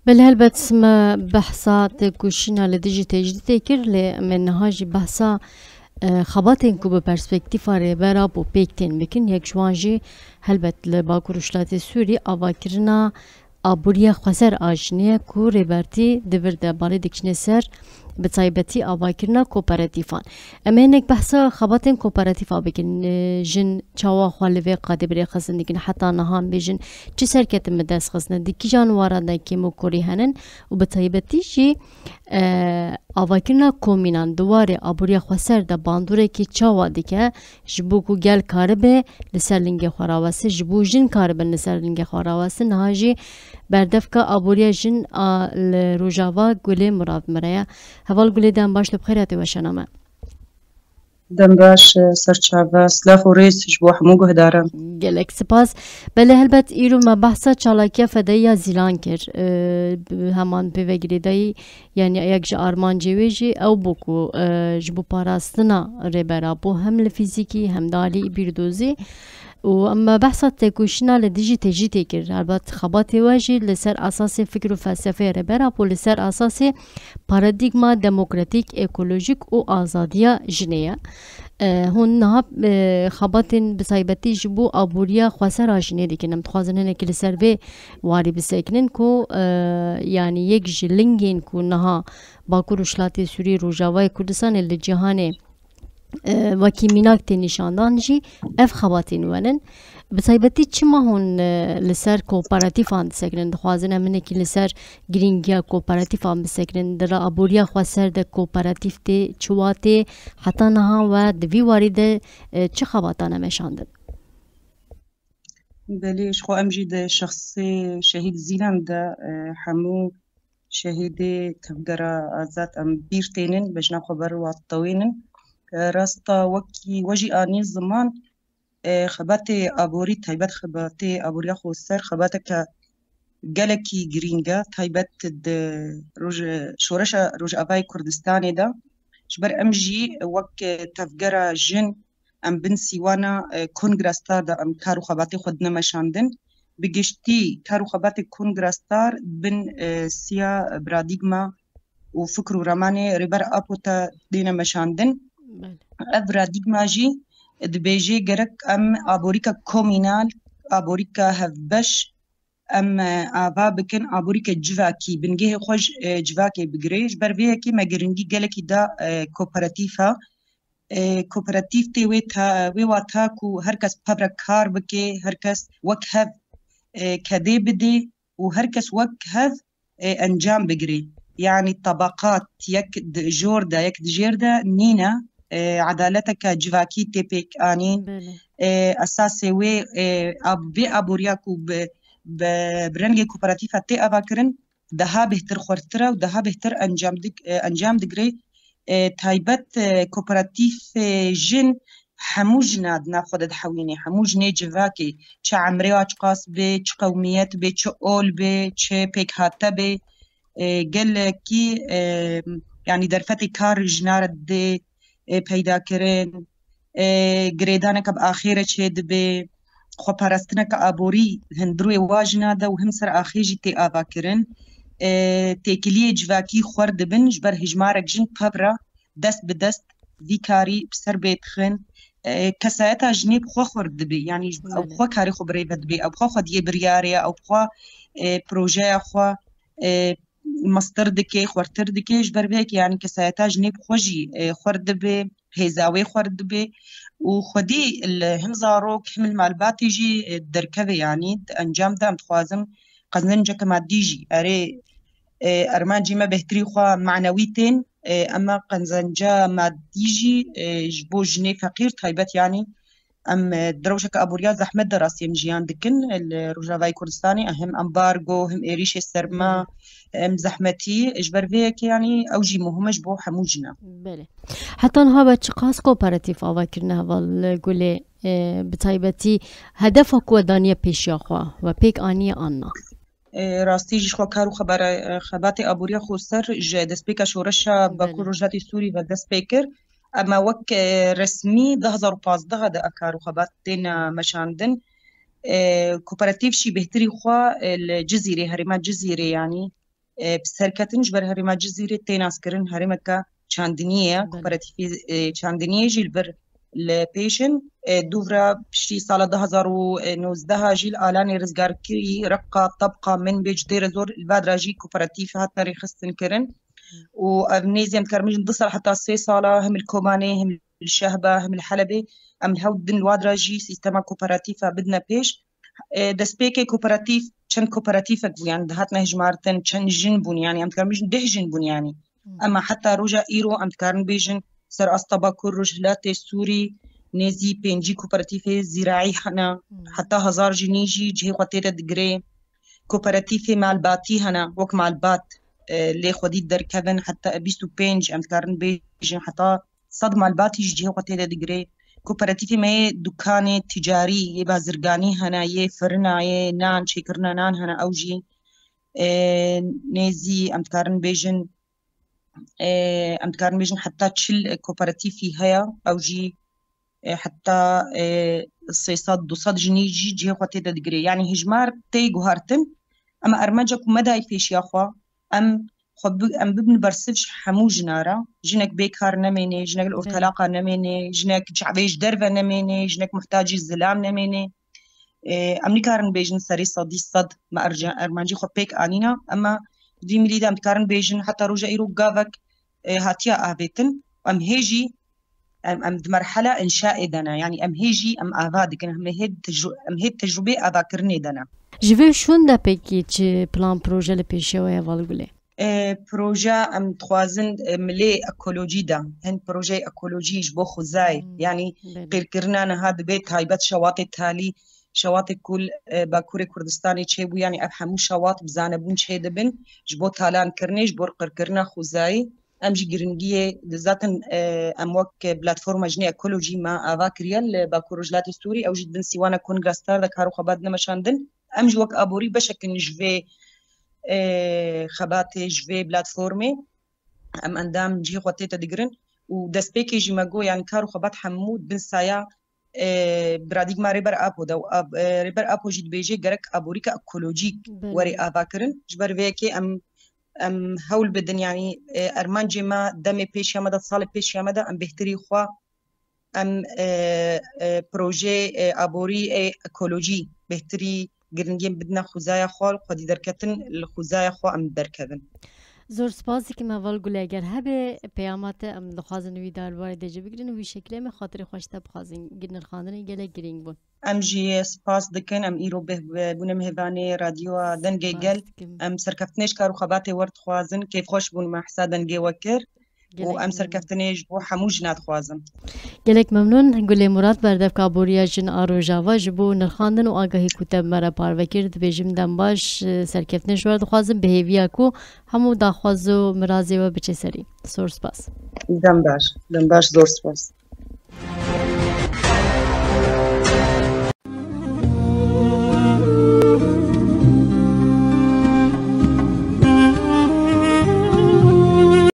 بله هلبت ما بحثات كوشينا لديجي تجديد تكر من هاجي بحثا خباتين كو بپرسپکتیف رهبرا بو پیکتین بکن یک جوانجی هلبت لباکور اشلات سوری آواکرنا آبوریا خسر آجنیه کو رهبرتی دورده بالی دکشنه سر بتایبتی آواکرنا کوپراتیفان اما هنک بحثا خباتین کوپراتیفا بکن جن چاوا خالوی قادبری خزن دیکن حتی نهان بیجن چی سرکت مدرس خزن دیکی جانوارا دکی موکوری هنن و بتایبتی جی آواکرنا کومینان دواره آبوریا خسر دا باندوره که چاوا دیکه جبو کو گل کاربه لسر لنگ خوراواسه جبو جن کاربه لسر لنگ خوراواسه نهاجی بردفکا آبوریا جن لروجاوا گله مراد مریا هوال گله دم باش لبخیرات وشنامه دم باش سرچاوه سلاف و ریس جبو حمو گهدارم گلک سپاس بله هلبت ایرو ما بحثا چالاکیا فدایا زیلان کر همان پیوگری دایی یعنی یک جا آرمان جویجی او بکو جبو پاراستنا ریبرا بو هم لفیزیکی هم دالی بیردوزی و اما بحثات تکوشنا لدیجی تجی تکر البته خبات واجی لسر اساس فکر و فلسفه ربرا و لسر اساس پارادیگما دموکراتیک اکولوژیک و آزادیا جنیه هون نهاب خباتن بسایبتی جبو آبوریا خسر آجنه دیکنم تخوازن هنه که لسر به واری بسیکنن کو یعنی یک جلنگین کو نها باکور اشلاتی سوری روجاوای کردستان اللي جهانه وکی میناک تی نشاندان جی اف خواتین ونن بسایبتی چی ما هون لسر کوپراتیفان سکنن دخوازن امنه که لسر گرینگیا کوپراتیفان بسکنن در آبوریا خواسر ده کوپراتیف تی چواتی حتی نها و دوی وارده چه خواتان مشاندن بليش خو امجي ده شخصي شهيد زيلان ده حمو شهيد تفقرا ذات ام بيرتينن بجنا خبر واطوينن راستا وكي وجي آني زمان خباتي أبوري تايبت خباتي أبوريا خوستر خباتك جالكي جرينجا تايبت روج شورشا روج أباي كردستاني دا جبر أمجي وك تفجرا جن أم بن سيوانا كونغراستار دا أم كارو خباتي خدنا مشاندن بجشتي كارو خباتي كونغراستار بن سيا براديغما وفكرو رماني ريبر أبوتا دينا مشاندن افراديغما جي دبيجي جرك ام ابوريكا كومينال ابوريكا هفبش ام ابا بكن ابوريكا جواكي بنجيه خوش جواكي بجريج بربيكي ما جرنجي جالكي دا كوبراتيفا كوبراتيف تي وي واتاكو هركس بابرا كار بكي هركس وكهف كدي بدي وهركس وكهف انجام بجري يعني طبقات يك جوردا يك جيردا نينا عدالتك جواكي تيبيك آنين أساسي وي بي أبورياكو برنجي كوبراتيفا تي أباكرن دها بهتر خورترا ودها بهتر أنجام دقري تايبت كوبراتيف جن حمو جناد ناخد حويني حمو جني جواكي چه عمري واج قاس بي چه قوميت بي چه أول بي چه بيك هاتا بي قل كي يعني درفتي كار جنار دي پیدا کرن گریدانک اب آخیره چه دبی خو پرستنک آبوری هندروی واجنا ده و هم سر آخیجی تی آوا کرن تیکلیه جواکی خورد بن جبر هجمارک جن پبرا دست به دست دیکاری بسر بیتخن کسایتا جنیب خو خورد دبی یعنی او خو کاری خو بری بدبی او خو خودیه بریاریا او خو پروژه خو مصدر دكي خورتر دكي جبر بيك يعني كسايتا جنيب خوجي خورد بي هيزاوي خورد بي وخدي الهمزاروك حمل مالبات يجي دركبه يعني انجام دام تخوازم قزنجا كما ديجي اري ارمان جيما بهتري خوا معنويتين اما قنزنجا ما ديجي جبو جني فقير تايبت يعني ام دروشك ابوريا زحمت دراسي مجيان دكن الروجافاي كردستاني اهم امبارغو هم ايريش السرما ام زحمتي اجبر فيك يعني اوجي مهمش بو حموجنا بله حتى هذا تشخاص كوبراتيف اواكرنا والقولي بتايبتي هدفك ودانيا بيشاخوا وبيك اني انا راستي جي خو كارو خباتي ابوريا خوسر دسبيكا شورشا باكو روجاتي سوري ودسبيكر اما وك رسمي 2015 ده اكارو خبات دينا مشاندن كوبراتيف شي بهتري خوا الجزيرة هرمات جزيرة يعني بسرکتن جبر هرما جزیره تیناس کرن هرما که چاندنیه کوپراتیفی چاندنیه جیل بر لپیشن دوورا بشتی سال 2019 جیل آلان رزگارکی رقا طبقه من بجدير زور الباد راجي كوبراتيف هات ناري خستن كرن وابنيزيم كرمجن دصر حتى 6 صالة هم الكوماني هم الشهبة هم الحلبي ام الهود الواد راجي سيستما كوبراتيفا بدنا بيش دسبيكي كوبراتيف چن كوبراتيفك يعني دهاتنا هجمارتن چن جنبون يعني ام كرمجن ده جنبون يعني اما حتى روجا ايرو ام كارن بيجن سر اسطبا كل رجلات سوري نزی پنجی کوپراتیف زراعی هنا حتی 1000 جنیجی جه قطعه دگری کوپراتیف مالباتی هنا وک مالبات لی خودی در کبن حتی 25 امکارن بیجن حتی 100 مالباتی جه قطعه دگری کوپراتیف ما دکان تجاری یه بازرگانی هنا یه فرنا یه نان شکرنا نان هنا اوجی نزی امکارن بیجن حتی 40 کوپراتیفی هیا اوجی حتى 600 جنيجي جهه قتي دغري يعني هجمار تي جوهرتن اما ارمجك مدى فيش يا اخوا ام خب ام ببن برسفش حمو جنارا جنك بيكار نميني جنك الارتلاقه نميني جنك شعبيش درفه نميني جنك محتاج الزلام نميني امني كارن بيجن سري صدي صد ما ارجع ارمجي خب بيك انينا اما دي مليدا ام كارن بيجن حتى رجع يرو جافك هاتيا ابيتن ام هيجي ام مرحله انشاء دنا يعني ام هيجي ام افادك ام هيد تجربه اذاكرني دنا جوي شون دا بيكي تشي بلان بروجي لبيشوي والغولي بروجا ام توازن ملي اكولوجي دا هن بروجي اكولوجي جبو خزاي يعني غير كرنا هذا بيت هايبت شواطئ تالي شواطئ كل باكوري كردستاني تشيبو يعني افهمو شواطئ بزانبون تشي دبن جبو تالان كرني جبو كرنا خزاي ام جي جرنجيه ذاتن ام وك بلاتفورما جني اكولوجي ما افاكريال باكوروجلات ستوري او جد بن سيوانا كونغراستار دك هارو خبات نمشاندن ام جي وك ابوري بشكل جفي خباتي جفي بلاتفورمي ام اندام جي خوتيتا دغرن ودسبيكي جي ماغو يعني كارو خبات حمود بن سايا براديك ما ريبر ابو دو ريبر ابو جد بيجي غرك ابوريكا اكولوجيك وري افاكرن جبر فيكي ام هول بدن يعني ارمانجي ما دمي بيش يامدا صال بيش يامدا ام بهتري خوا ام بروجي ابوري اكولوجي بهتري گرنگیم بدنا خوزایا خال خودی درکتن الخوزایا خو ام درکبن زور سپاسی که مول گله اگر هبه پیامات ام دخوازن وی دالوار دیجه بگیرن وی شکلی می خاطر خوشته بخوازن گرن خاندن گله گرینگ بون ام جی سپاس دکن ام ایرو به بونه مهوانی رادیو دنگی گل ام سرکفتنش کارو خبات ورد خوازن کیف خوش بون محسا دنگی وکر و ام سرکفتنش بو حموج ناد خوازم گلک ممنون گله مراد بردف کابوریا جن آروجاوا جبو نرخاندن و آگاهی کتب مرا پاروکر دبیجم دم باش سرکفتنش ورد خوازم بهیویا کو همو داخوازو مرازی و بچه سری سور سپاس دم باش زور سپاس